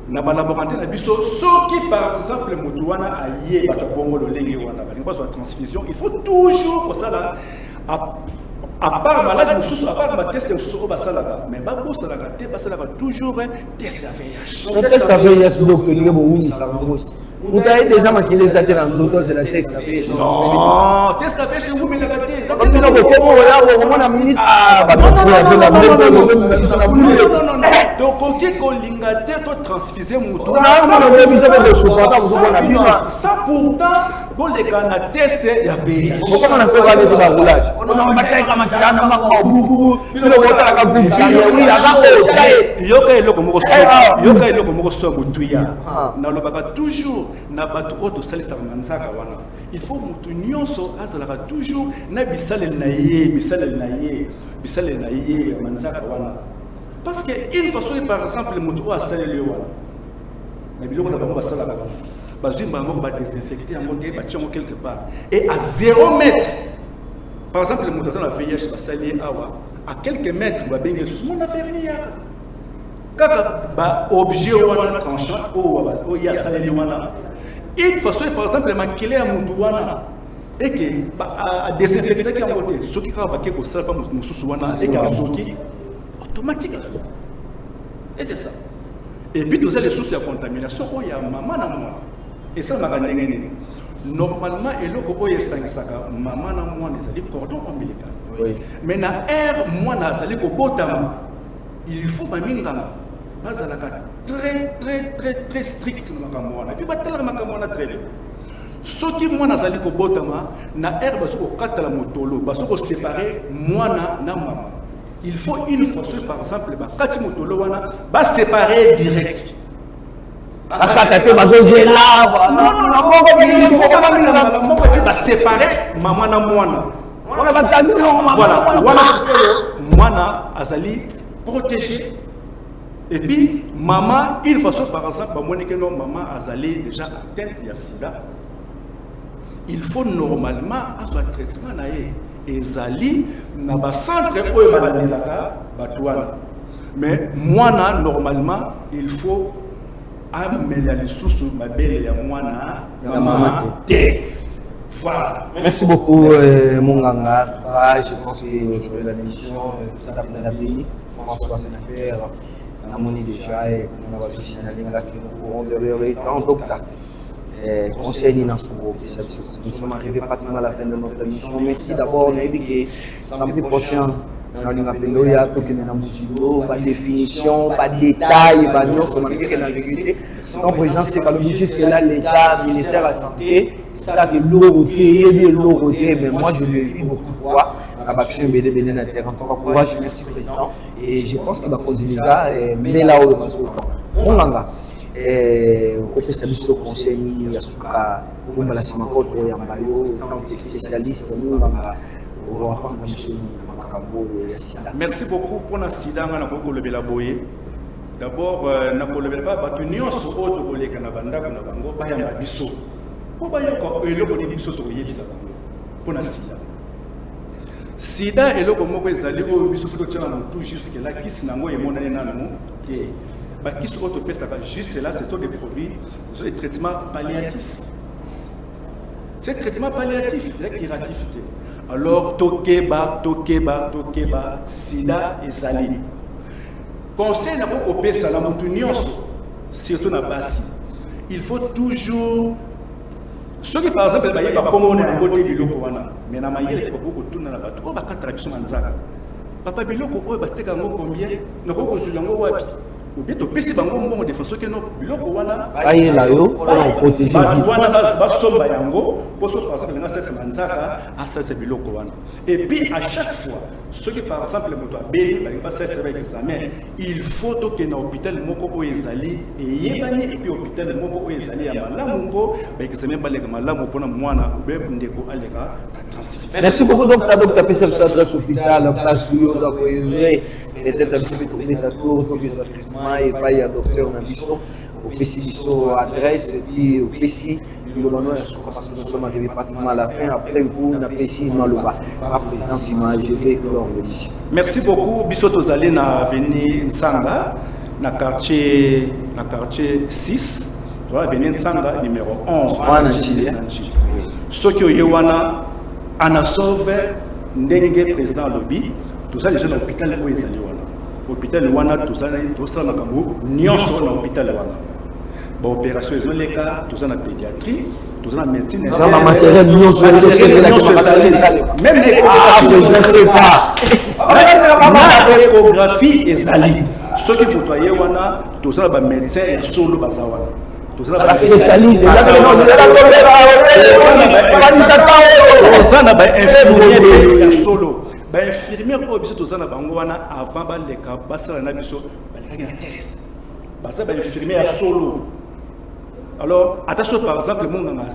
na ba laboratoire na biso soki par exemple mutu wana aye bato bongo lolenge wana ba soit transfusion il faut toujours pour ça à part malade, à part ma test de sous mais toujours test à VIH. Le test à VIH, docteur, vous avez déjà marqué les athées dans les autres, c'est le test à VIH. Non, test à VIH, vous mettez la tête. Non. Donc, ok, transfuser mon ça pourtant, bon, les gars, la test, il y a VIH. Pourquoi on peut aller dans la roulage? toujours il faut toujours parce que une façon par exemple quelque part et à 0 mètre. Par exemple, le moteur de VIH à quelques mètres, on a fait rien. Quand objet tranchant, une façon, par exemple, maquiller à Moutouana et que à désinfecter qui a côté, ce qui va baquer au sol, pas Moussouana et qui a automatique. Et c'est ça. Et puis, tous les sources de contamination, il y a maman à moi. Et ça, m'a gagné. Normalement, et le coco est 5 sacs, maman na moi les cordon ombilical. Oui. Mais na air moi na sali ko botama. Il faut maminganga. Bazalaka très strict na makamwana. Puis batala makamwana très bien. Ce qui moi na sali ko botama na air baso ko katala motolo, baso ko séparer moi na maman. Il faut une fois par exemple ba kati motolo wana ba séparer direct. Akatate bazoze là il faut pas séparer maman na mwana. Voilà, mwana azali protégé et puis maman une façon par exemple maman azali déjà atteinte ya sida. Il faut normalement à son traitement naé ezali na ba centre oyo balandelaka batwana. Mais mwana normalement il faut merci beaucoup Monganga. Je pense que aujourd'hui la mission François Sénateur on a déjà et on va se signaler là que nous pourrons derrière les temps docteur conseil Ninasouko, parce que nous sommes arrivés pratiquement à la fin de notre émission. Merci d'abord, on a dit que samedi prochain, on a une définition, pas de détails, quand le président c'est le jusque là, l'État, le ministère de la Santé, ça de l'eau, mais moi je l'ai vu beaucoup de fois. Action BD Bénin Inter. Encore courage, merci président. Et je pense qu'il va continuer là, mais là où on l'a. Côté service au conseil, il y a Souka, pour la Simakoto, il y a Mayo, spécialiste, nous, on va prendre merci beaucoup pour la sida, on a beaucoup levé la boye. D'abord, on a levé pas, parce que nous avons ce haut de voler Canabanda, Canabango, Bayama Bisso. Pour Bayako, et le bon Bisso, pour la sida. Sida et le moko ezali o biso ko tshana mutu juste là qui sinango et monane nanu et ba qui se autopeste juste là c'est des produits des traitements palliatifs. C'est traitement palliatif, la curatif. Alors tokeba sida ezali. Conseil na ko pesa la mutu nyonso surtout na basi. Il faut toujours ceux qui par exemple baye ba komona ngote biloko wana mais na mayele ko ko tuna na bato o ba katala biso manzaka papa biloko o ba teka ngo combien na ko ko zulango wapi ou bien to pesi bango mbongo de façon que no biloko wana baye la yo pour protéger wana ba somba yango pour so par exemple na sese manzaka asase biloko wana et puis à chaque fois ceux qui par exemple moto abeli ba pas sese ba examen il faut que na hôpital moko o ezali et yebani et puis hôpital moko o ezali ya malamu ko ba examen ba lega malamu pona mwana ou bien ndeko aleka transfert. Merci beaucoup docteur Pessem sur adresse hôpital place où vous avez peut-être un petit peu de tour donc les traitements et pas il y a docteur Nabiso au PCBiso adresse et puis au PC parce que nous sommes arrivés pratiquement à la fin. Après vous, on a PCI Malouba, président Sima, je vais clore l'émission. Merci beaucoup. Biso Tozali na avenue Nsanga, na quartier 6, avenue Nsanga numéro 11. Sokyo Yewana, Anasove, Ndenge, président Lobby, tout ça déjà dans l'hôpital où ils allaient. Hôpital Wana, tout ça na Kambo, Nyonso dans l'hôpital Wana. Bon, opération, ils ont les cas, tout ça dans la pédiatrie, tout ça dans la médecine. Dans la matériel, même les échographie et Zali. Ceux qui côtoyaient Wana, tout ça dans la médecin et solo Bazawana. Tout ça dans la spécialiste. Tout ça dans la infirmière et solo. Infirmière pour biso tozana bango wana avant ba leka basala na biso ba leka test basa ba infirmière solo. Alors attention par exemple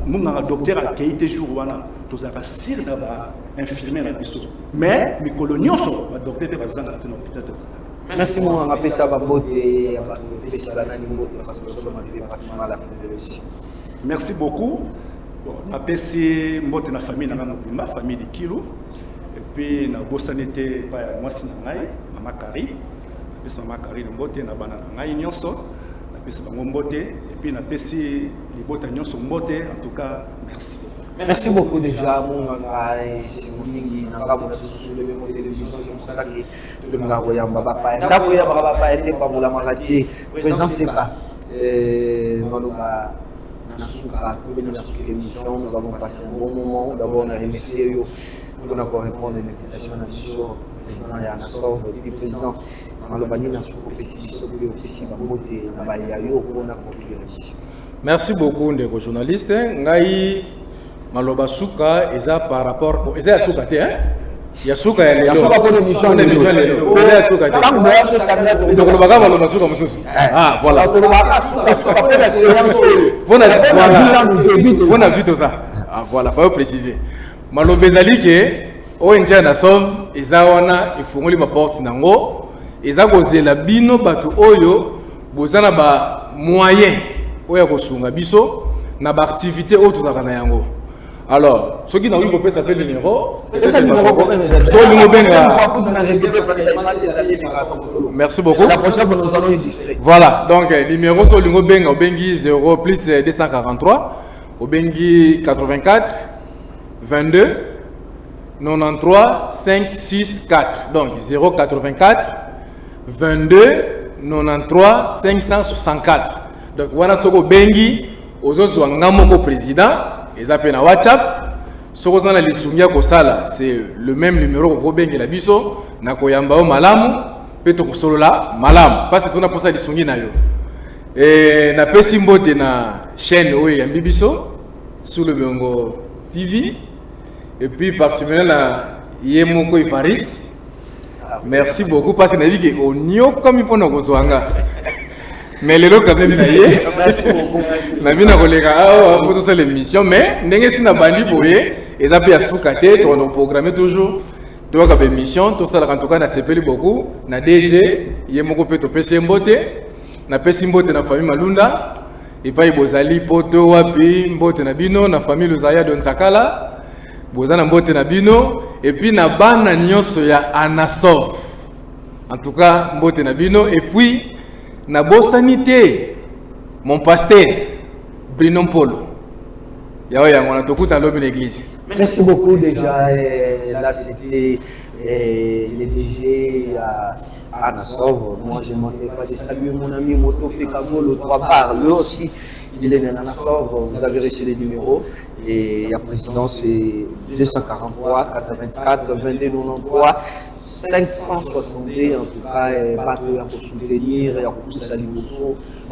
mon docteur a qualité jour wana tozaka sir na ba infirmière na biso mais mi colonio so ba docteur te bazana na hôpital tozaka. Merci mon rappel ça va boter festival na niveau parce que nous sommes arrivés pratiquement à la fin de l'émission. Merci beaucoup. Bon, ma PC mbote na famille na ma famille de Kilo. Puis na bosanité pa moi sinangai mama Kari pesa mama Kari mbote na bana ngai nyonso na pesa bango mbote et puis na pesi libota nyonso mbote en tout cas merci. Merci beaucoup déjà mon ngai simulingi nanga mona sur le même télévision c'est pour ça que tout nga koyamba papa ndako ya papa était pas mola makati président c'est pas Maloba Nasuka émission nous avons passé un bon moment d'abord on a remercié pour encore répondre à l'invitation de le président Yanasov et le président Malobani Nasuko PCBiso et aussi Bamote Nabayayo pour accomplir l'émission. Merci beaucoup ndeko journaliste ngai Maloba Suka eza par rapport eza Suka te hein ya Suka ya Suka pour l'émission eza Suka te donc le baga Maloba Suka mususu ah voilà on a vu tout ça ah voilà faut préciser Maloba ezali ke ONG Yanasov eza wana ifungoli ma porte nango eza kozela bino bato oyo bozana ba moyen oya kosunga biso na ba activité autre tozaka na yango. Alors ceux qui n'ont eu pas s'appelle le numéro merci beaucoup. La prochaine fois nous allons illustrer. Voilà donc numéro sur lingo benga obengi 0 plus 243 obengi 84 22 93 564 donc 084 22 93 564 donc voilà ce que bengi ozozwa ngamoko président ezape na WhatsApp soko na lisungia ko sala c'est le même numéro ko bengela biso na koyamba o malamu pe to kosolola malamu parce que tona posa lisungi na yo na pesi mbote na chaîne oyo ya bibiso sur le Bengo TV et puis particulièrement na Yemoko Ivaris. Merci beaucoup parce que na viki onyo comme ipona kozwanga. Mais les lots quand même Merci beaucoup. Na bina kolega pour toute l'émission mais ndenge sina bandi boye eza pe asukate to on programme toujours to ka émission to sala quand na sepeli beaucoup na DG Yemoko pe to pesi mbote na pesi mbote na famille Malunda et pas bozali poto wapi mbote na bino na famille Lozaya de Nzakala bozana mbote na bino et puis na bana nyonso ya Anasov en tout cas mbote na bino et puis na bosanité mon pasteur Bruno Polo yao ya ngona tokuta lobi l'église. Merci beaucoup déjà là c'était les DG à Anasov. Moi je ne manquerai pas de saluer mon ami Moto Pekavo le 3 bar lui aussi il est à Anasov. Vous avez reçu les numéros et la présidence c'est 243 84 22 93 562 en tout cas bateau pour soutenir et pour saluer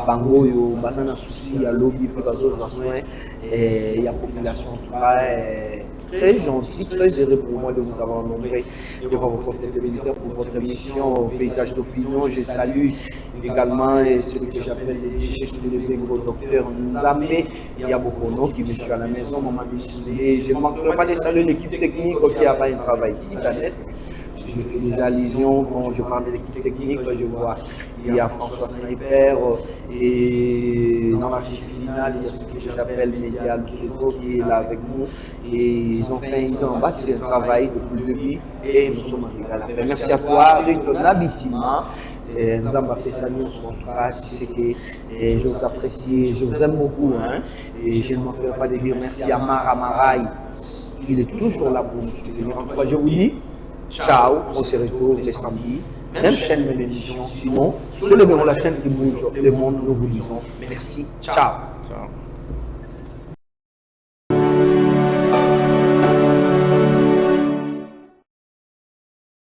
bango yo basana souci à lobby pour bazo soin et il y a population en tout cas très gentil, très heureux pour moi de vous avoir nombré devant votre télévision pour votre émission Paysage d'opinion. Je salue également celui que j'appelle le DG sur le Bengo, docteur Nzambe Yabokono qui me suit à la maison, maman et je ne manquerai pas de saluer l'équipe technique qui a fait un travail titanesque. Je fais des allusions quand je parle de l'équipe technique, je vois il y a François Sniper et dans la fiche finale il y a ce que j'appelle Médial Keto qui est là avec nous et ils ont battu un travail depuis le début et nous sommes arrivés à la fin. Merci à toi, avec ton habitement. Nous avons apprécié en tout cas, tu sais que je vous apprécie, je vous aime beaucoup et je ne manquerai pas de dire merci à Mara Maraï, il est toujours là pour nous soutenir. En tout cas, je vous dis ciao, on se retrouve les samedis, même chaîne, même émission. Sinon, sur le Bengo, la chaîne qui bouge le monde, nous vous disons merci, ciao. Ciao.